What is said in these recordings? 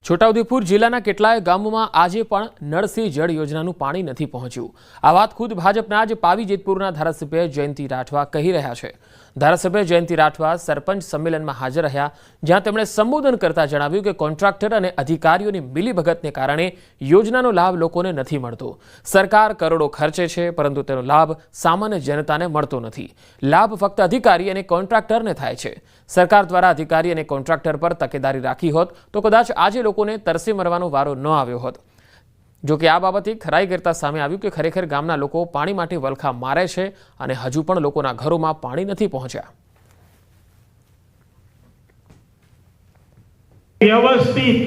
છોટાઉદેપુર જિલ્લાના કેટલાય ગામોમાં આજે પણ નળ સે જળ યોજનાનું પાણી નથી પહોંચ્યું। આ વાત ખુદ ભાજપના જ પાવી જેતપુરના ધારાસભ્ય જયંતિ રાઠવા કહી રહ્યા છે। ધારાસભ્ય જયંતિ રાઠવા સરપંચ સંમેલનમાં હાજર રહ્યા, જ્યાં તેમણે સંબોધન કરતા જણાવ્યું કે કોન્ટ્રાક્ટર અને અધિકારીઓની મિલીભગતને કારણે યોજનાનો લાભ લોકોને નથી મળતો। સરકાર કરોડો ખર્ચે છે, પરંતુ તેનો લાભ સામાન્ય જનતાને મળતો નથી। લાભ ફક્ત અધિકારી અને કોન્ટ્રાક્ટરને થાય છે। સરકાર દ્વારા અધિકારી અને કોન્ટ્રાક્ટર પર તકેદારી રાખી હોત તો કદાચ આજે લોકોને તરસે મરવાનો વારો ન આવ્યો હોત। જો કે આ બાબતે ખરાઈ કરતા સામે આવ્યું કે ખરેખર ગામના લોકો પાણી માટે વલખા મારે છે અને હજુ પણ લોકોના ઘરોમાં પાણી નથી પહોંચ્યા। વ્યવસ્થિત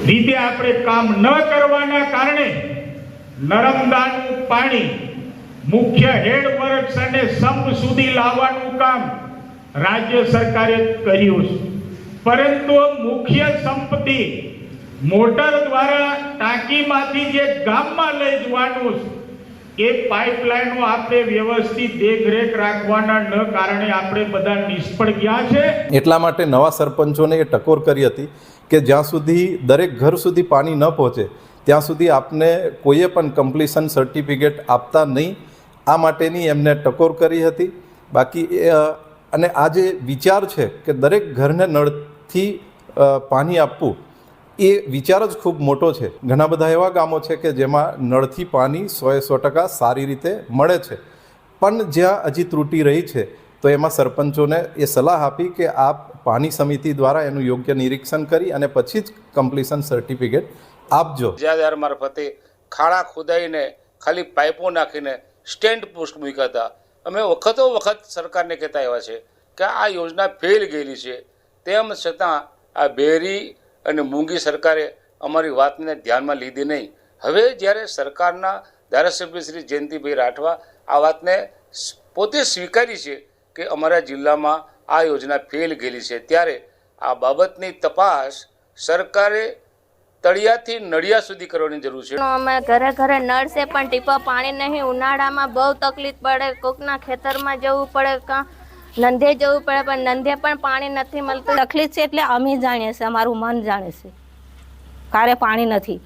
રીતે આપણે કામ ન કરવાના કારણે નર્મદાનું પાણી મુખ્ય હેડવર્ક્સ અને સંપ સુધી લાવવાનું કામ રાજ્ય સરકારે કર્યું છે, પરંતુ મુખ્ય સંપત્તિ મોટર દ્વારા ટાંકીમાંથી જે ગામમાં લઈ જવાનું છે એ પાઇપલાઇનો આપણે વ્યવસ્થિત દેખરેખ રાખવાના ન કારણે આપણે બધા નિષ્ફળ ગયા છે। એટલા માટે નવા સરપંચોને એ ટકોર કરી હતી કે જ્યાં સુધી દરેક ઘર સુધી પાણી ન પહોંચે ત્યાં સુધી આપને કોઈએ પણ કમ્પ્લીશન સર્ટિફિકેટ આપતા નહીં, આ માટેની એમને ટકોર કરી હતી। બાકી અને આ જે વિચાર છે કે દરેક ઘરને નળથી પાણી આપવું, એ વિચાર જ ખૂબ મોટો છે। ઘણા બધા એવા ગામો છે કે જેમાં નળથી પાણી 100% સારી રીતે મળે છે, પણ જ્યાં હજી ત્રુટિ રહી છે તો એમાં સરપંચોને એ સલાહ આપી કે આપ પાણી સમિતિ દ્વારા એનું યોગ્ય નિરીક્ષણ કરી અને પછી જ કમ્પ્લીશન સર્ટિફિકેટ આપજો। જ્યાં મારફતે ખાડા ખોદાઈને ખાલી પાઇપો નાખીને સ્ટેન્ડ પોસ્ટ મૂક્યા હતા। અમે વખતો વખત સરકારને કહેતા આવ્યા છે કે આ યોજના ફેલ ગયેલી છે, તેમ છતાં આ બેરી અને મૂંગી સરકારે અમારી વાતને ધ્યાનમાં લીધી નહીં। હવે જ્યારે સરકારના ધારાસભ્ય શ્રી જયંતિભાઈ રાઠવા આ વાતને પોતે સ્વીકારી છે કે અમારા જિલ્લામાં આ યોજના ફેલ ગયેલી છે, ત્યારે આ બાબતની તપાસ સરકારે તળિયાથી નળિયા સુધી કરવાની જરૂર છે। અમે ઘરે ઘરે નળ છે પણ ટીપા પાણી નહીં। ઉનાળામાં બહુ તકલીફ પડે, કોકના ખેતરમાં જવું પડે, કાં નંધે જવું પડે, પણ નંધે પણ પાણી નથી મળતું। તકલીફ છે એટલે અમે જાણીએ છીએ, અમારું મન જાણે છે કારે પાણી નથી।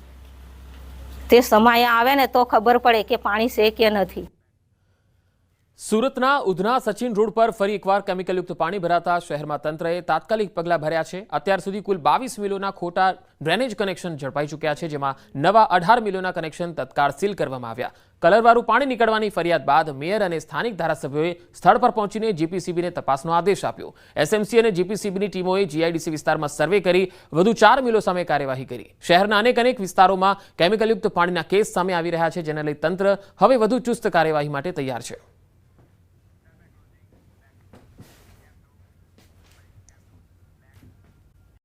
તે સમય આવે ને તો ખબર પડે કે પાણી છે કે નથી। સુરતના ઉધના સચિન રોડ પર ફરી એકવાર કેમિકલયુક્ત પાણી ભરાતા શહેરમાં તંત્રએ તાત્કાલિક પગલાં ભર્યા છે। અત્યાર સુધી કુલ 22 મિલોના ખોટા ડ્રેનેજ કનેક્શન ઝડપાઈ ચૂક્યા છે, જેમાં નવા 18 મિલોના કનેક્શન તત્કાળ સીલ કરવામાં આવ્યા। કલરવાળું પાણી નીકળવાની ફરિયાદ બાદ મેયર અને સ્થાનિક ધારાસભ્યોએ સ્થળ પર પહોંચીને જીપીસીબીને તપાસનો આદેશ આપ્યો। એસએમસી અને જીપીસીબીની ટીમોએ જીઆઈડીસી વિસ્તારમાં સર્વે કરી વધુ 4 મિલો સામે કાર્યવાહી કરી। શહેરના અનેક વિસ્તારોમાં કેમિકલયુક્ત પાણીના કેસ સામે આવી રહ્યા છે, જેને લઈ તંત્ર હવે વધુ ચુસ્ત કાર્યવાહી માટે તૈયાર છે।